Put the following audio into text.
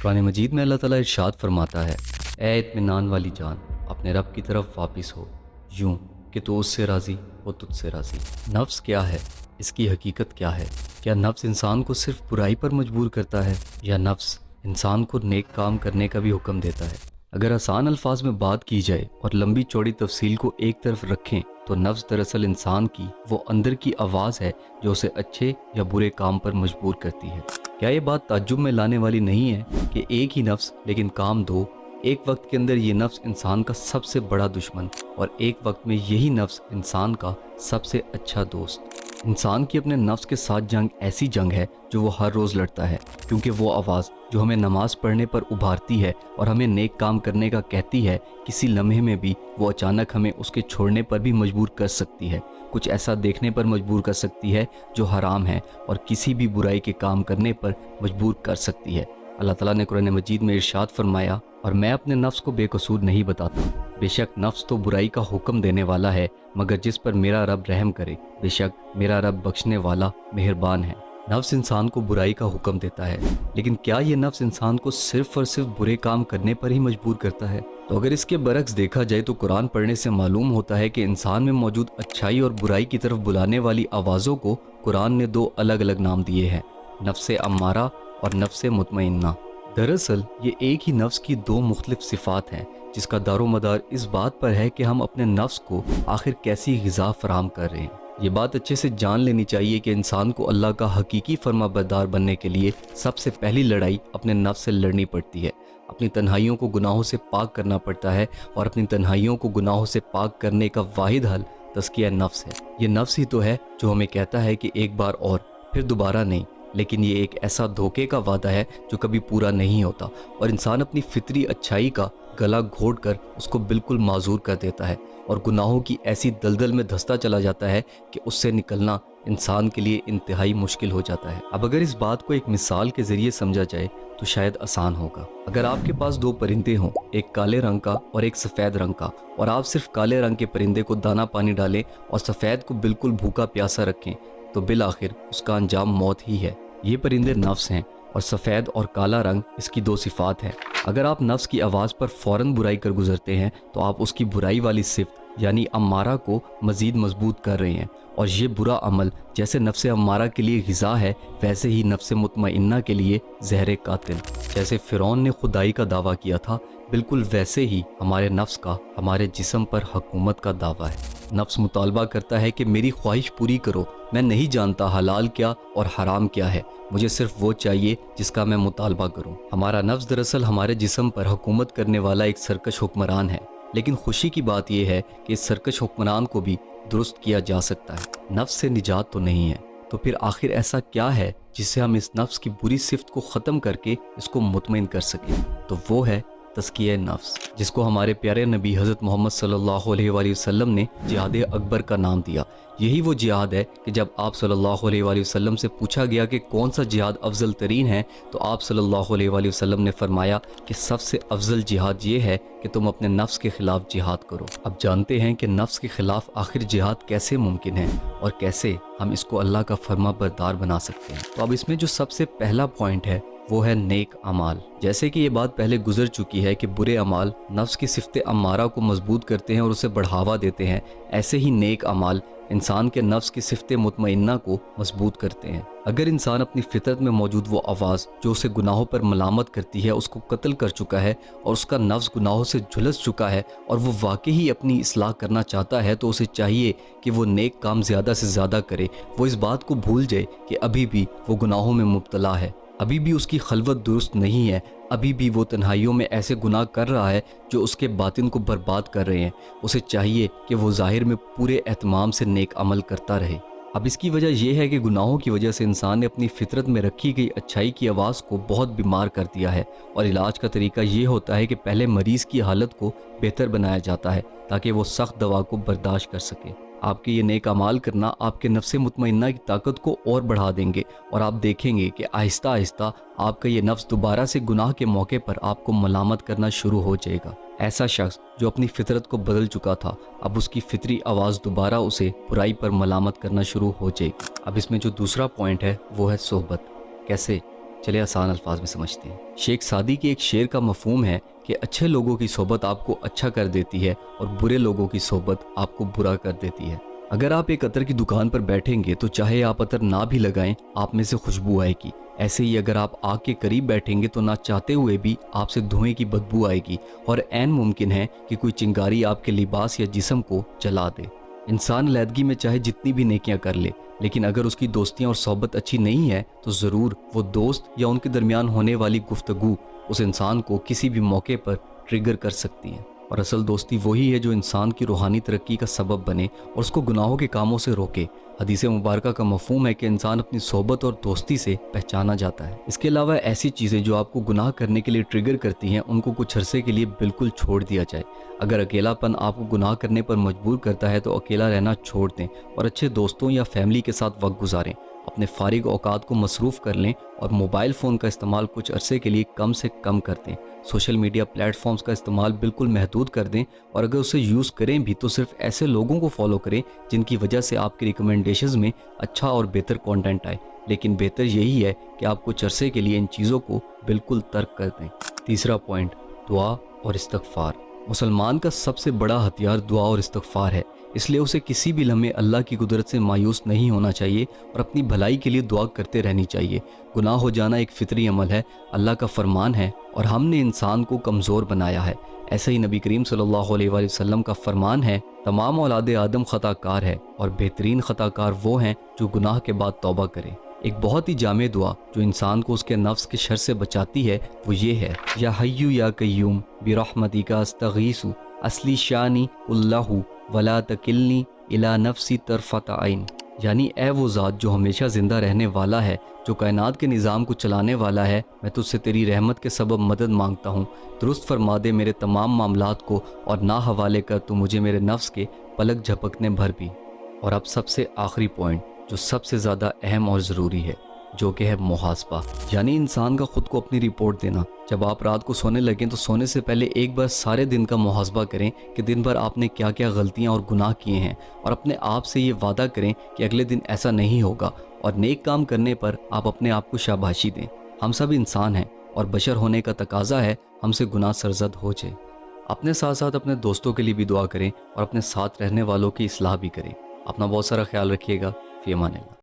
कुरान मजीद में अल्लाह ताला इरशाद फरमाता है, ए इत्मीनान वाली जान, अपने रब की तरफ वापस हो, यूं कि तू उससे राज़ी, वो तुझसे राज़ी। नफ्स क्या है? इसकी हकीकत क्या है? क्या नफ्स इंसान को सिर्फ बुराई पर मजबूर करता है, या नफ्स इंसान को नेक काम करने का भी हुक्म देता है? अगर आसान अल्फाज में बात की जाए और लंबी चौड़ी तफसील को एक तरफ रखें तो नफ्स दरअसल इंसान की वो अंदर की आवाज़ है जो उसे अच्छे या बुरे काम पर मजबूर करती है। क्या ये बात ताज्जुब में लाने वाली नहीं है कि एक ही नफ्स लेकिन काम दो? एक वक्त के अंदर ये नफ्स इंसान का सबसे बड़ा दुश्मन और एक वक्त में यही नफ्स इंसान का सबसे अच्छा दोस्त। इंसान की अपने नफ्स के साथ जंग ऐसी जंग है जो वो हर रोज़ लड़ता है, क्योंकि वो आवाज़ जो हमें नमाज पढ़ने पर उभारती है और हमें नेक काम करने का कहती है, किसी लम्हे में भी वो अचानक हमें उसके छोड़ने पर भी मजबूर कर सकती है, कुछ ऐसा देखने पर मजबूर कर सकती है जो हराम है और किसी भी बुराई के काम करने पर मजबूर कर सकती है। अल्लाह ताला ने कुरान मजीद में इरशाद फरमाया, और मैं अपने नफ्स को बेकसूर नहीं बताता, बेशक नफ्स तो बुराई का हुक्म देने वाला है, मगर जिस पर मेरा रब रहम करे, बेशक मेरा रब बख्शने वाला मेहरबान है। नफ्स इंसान को बुराई का हुक्म देता है, लेकिन क्या ये नफ्स इंसान को सिर्फ और सिर्फ बुरे काम करने पर ही मजबूर करता है? तो अगर इसके बरक्स देखा जाए तो कुरान पढ़ने से मालूम होता है कि इंसान में मौजूद अच्छाई और बुराई की तरफ बुलाने वाली आवाज़ों को कुरान ने दो अलग अलग नाम दिए हैं, नफ्स अम्मारा और नफ्स मुतमइन्ना। दरअसल ये एक ही नफ्स की दो मुख्तलिफ सिफात हैं, जिसका दारोमदार इस बात पर है कि हम अपने नफ्स को आखिर कैसी ग़िज़ा फराहम कर रहे हैं। ये बात अच्छे से जान लेनी चाहिए कि इंसान को अल्लाह का हकीकी फरमाबरदार बनने के लिए सबसे पहली लड़ाई अपने नफ्स से लड़नी पड़ती है। अपनी तन्हाइयों को गुनाहों से पाक करना पड़ता है, और अपनी तन्हाइयों को गुनाहों से पाक करने का वाहिद हल तज़किया नफ्स है। ये नफ्स ही तो है जो हमें कहता है कि एक बार और, फिर दोबारा नहीं। लेकिन ये एक ऐसा धोखे का वादा है जो कभी पूरा नहीं होता, और इंसान अपनी फितरी अच्छाई का गला घोट कर उसको बिल्कुल माजूर कर देता है और गुनाहों की ऐसी दलदल में धंसता चला जाता है कि उससे निकलना इंसान के लिए इंतहाई मुश्किल हो जाता है। अब अगर इस बात को एक मिसाल के ज़रिए समझा जाए तो शायद आसान होगा। अगर आपके पास दो परिंदे हों, एक काले रंग का और एक सफ़ेद रंग का, और आप सिर्फ काले रंग के परिंदे को दाना पानी डालें और सफ़ेद को बिल्कुल भूखा प्यासा रखें, तो बिल आखिर उसका अंजाम मौत ही है। ये परिंदे नफ्स हैं और सफ़ेद और काला रंग इसकी दो सिफात हैं। अगर आप नफ्स की आवाज़ पर फ़ौरन बुराई कर गुजरते हैं तो आप उसकी बुराई वाली सिफ्त यानी अम्मारा को मज़ीद मजबूत कर रहे हैं, और ये बुरा अमल जैसे नफ्स अम्मारा के लिए ग़िज़ा है, वैसे ही नफ्स मुतमइन्ना के लिए ज़हर कातिल। जैसे फ़िरौन ने खुदाई का दावा किया था, बिल्कुल वैसे ही हमारे नफ्स का हमारे जिस्म पर हुकूमत का दावा है। नफ्स मुतालबा करता है कि मेरी ख्वाहिश पूरी करो, मैं नहीं जानता हलाल क्या और हराम क्या है, मुझे सिर्फ वो चाहिए जिसका मैं मुतालबा करूं। हमारा नफ्स दरअसल हमारे जिस्म पर हुकूमत करने वाला एक सरकश हुक्मरान है, लेकिन खुशी की बात यह है कि इस सरकश हुक्मरान को भी दुरुस्त किया जा सकता है। नफ्स से निजात तो नहीं है, तो फिर आखिर ऐसा क्या है जिससे हम इस नफ्स की बुरी सिफ्त को ख़त्म करके इसको मुतमईन कर सकें? तो वो है तज़किया नफ्स, जिसको हमारे प्यारे नबी हज़रत मोहम्मद सल्लल्लाहु अलैहि वसल्लम ने जिहाद अकबर का नाम दिया। यही वो जिहाद है कि जब आप सल्लल्लाहु अलैहि वसल्लम से पूछा गया कि कौन सा जिहाद अफजल तरीन है, तो आप सल्लल्लाहु अलैहि वसल्लम ने फरमाया कि सबसे अफजल जिहाद ये है कि तुम अपने नफ्स के ख़िलाफ़ जिहाद करो। अब जानते हैं कि नफ्स के ख़िलाफ़ आखिर जिहाद कैसे मुमकिन है और कैसे हम इसको अल्लाह का फरमा बरदार बना सकते हैं। तो अब इसमें जो सबसे पहला पॉइंट है वो है नेक अमाल। जैसे कि ये बात पहले गुजर चुकी है कि बुरे अमाल नफ्स की सिफ्त अम्मारा को मजबूत करते हैं और उसे बढ़ावा देते हैं, ऐसे ही नेक अमाल इंसान के नफ्स की सिफ्त मुतमइन्ना को मजबूत करते हैं। अगर इंसान अपनी फितरत में मौजूद वो आवाज़ जो उसे गुनाहों पर मलामत करती है उसको कत्ल कर चुका है और उसका नफ्स गुनाहों से झुलस चुका है और वो वाकई ही अपनी इस्लाह करना चाहता है, तो उसे चाहिए कि वो नेक काम ज़्यादा से ज़्यादा करे। वो इस बात को भूल जाए कि अभी भी वो गुनाहों में मुब्तला है, अभी भी उसकी खलवत दुरुस्त नहीं है, अभी भी वो तन्हाइयों में ऐसे गुनाह कर रहा है जो उसके बातिन को बर्बाद कर रहे हैं। उसे चाहिए कि वो ज़ाहिर में पूरे एहतमाम से नेक अमल करता रहे। अब इसकी वजह यह है कि गुनाहों की वजह से इंसान ने अपनी फितरत में रखी गई अच्छाई की आवाज़ को बहुत बीमार कर दिया है, और इलाज का तरीका ये होता है कि पहले मरीज़ की हालत को बेहतर बनाया जाता है ताकि वो सख्त दवा को बर्दाश्त कर सके। आपके ये नेक अमाल करना आपके नफ्स मुतमइन्ना की ताकत को और बढ़ा देंगे, और आप देखेंगे कि आहिस्ता आहिस्ता आपका ये नफ्स दोबारा से गुनाह के मौके पर आपको मलामत करना शुरू हो जाएगा। ऐसा शख्स जो अपनी फितरत को बदल चुका था, अब उसकी फितरी आवाज़ दोबारा उसे बुराई पर मलामत करना शुरू हो जाएगी। अब इसमें जो दूसरा पॉइंट है वो है सोहबत। कैसे? चलिए आसान अल्फाज में समझते हैं। शेख सादी के एक शेर का मफहूम है कि अच्छे लोगों की सोबत आपको अच्छा कर देती है और बुरे लोगों की सोबत आपको बुरा कर देती है। अगर आप एक अतर की दुकान पर बैठेंगे तो चाहे आप अतर ना भी लगाएं, आप में से खुशबू आएगी। ऐसे ही अगर आप आग के करीब बैठेंगे तो ना चाहते हुए भी आपसे धुएं की बदबू आएगी और ऐन मुमकिन है कि कोई चिंगारी आपके लिबास या जिस्म को जला दे। इंसान अलहदगी में चाहे जितनी भी नेकियां कर ले, लेकिन अगर उसकी दोस्तियां और सोबत अच्छी नहीं है तो ज़रूर वो दोस्त या उनके दरमियान होने वाली गुफ्तगू उस इंसान को किसी भी मौके पर ट्रिगर कर सकती है। और असल दोस्ती वही है जो इंसान की रूहानी तरक्की का सबब बने और उसको गुनाहों के कामों से रोके। हदीस मुबारक का मफहूम है कि इंसान अपनी सोबत और दोस्ती से पहचाना जाता है। इसके अलावा ऐसी चीज़ें जो आपको गुनाह करने के लिए ट्रिगर करती हैं, उनको कुछ अरसे के लिए बिल्कुल छोड़ दिया जाए। अगर अकेलापन आपको गुनाह करने पर मजबूर करता है तो अकेला रहना छोड़ दें और अच्छे दोस्तों या फैमिली के साथ वक्त गुजारें। अपने फारिग औकात को मसरूफ़ कर लें और मोबाइल फ़ोन का इस्तेमाल कुछ अरसे के लिए कम से कम कर दें। सोशल मीडिया प्लेटफॉर्म्स का इस्तेमाल बिल्कुल महदूद कर दें और अगर उसे यूज़ करें भी तो सिर्फ ऐसे लोगों को फॉलो करें जिनकी वजह से आपकी रिकमेंडेशंस में अच्छा और बेहतर कंटेंट आए। लेकिन बेहतर यही है कि आप कुछ अरसे के लिए इन चीज़ों को बिल्कुल तर्क कर दें। तीसरा पॉइंट, दुआ और इस्तगफार। मुसलमान का सबसे बड़ा हथियार दुआ और इस्तगफार है, इसलिए उसे किसी भी लम्हे अल्लाह की कुदरत से मायूस नहीं होना चाहिए और अपनी भलाई के लिए दुआ करते रहनी चाहिए। गुनाह हो जाना एक फितरी अमल है, अल्लाह का फरमान है और हमने इंसान को कमज़ोर बनाया है। ऐसे ही नबी करीम सल्लल्लाहु अलैहि वसल्लम का फरमान है, तमाम औलाद आदम ख़ताकार है और बेहतरीन ख़ताकार वो हैं जो गुनाह के बाद तौबा करें। एक बहुत ही जामे दुआ जो इंसान को उसके नफ्स के शर से बचाती है वो ये है, या हय्यु या कय्यूम बिरहमतिका अस्तगीसु असली शानी कुल्लहु वला तकिलनी इला नफ्सी तरफत आइन। यानी ए वो ज़ात जो हमेशा ज़िंदा रहने वाला है, जो कायनात के निज़ाम को चलाने वाला है, मैं तुझसे तेरी रहमत के सबब मदद मांगता हूँ। दुरुस्त फरमा दे मेरे तमाम मामलात को और ना हवाले कर तू मुझे मेरे नफ्स के पलक झपकने भर भी। और अब सबसे आखिरी पॉइंट जो सबसे ज़्यादा अहम और ज़रूरी है, जो कि है मुहासबा, यानी इंसान का खुद को अपनी रिपोर्ट देना। जब आप रात को सोने लगें तो सोने से पहले एक बार सारे दिन का मुहासबा करें कि दिन भर आपने क्या क्या गलतियां और गुनाह किए हैं और अपने आप से ये वादा करें कि अगले दिन ऐसा नहीं होगा और नेक काम करने पर आप अपने आप को शाबाशी दें। हम सब इंसान हैं और बशर होने का तकाजा है हमसे गुनाह सरजद हो जाए। अपने साथ साथ अपने दोस्तों के लिए भी दुआ करें और अपने साथ रहने वालों की इस्लाह भी करें। अपना बहुत सारा ख्याल रखिएगा। फ़ी अमान अल्लाह।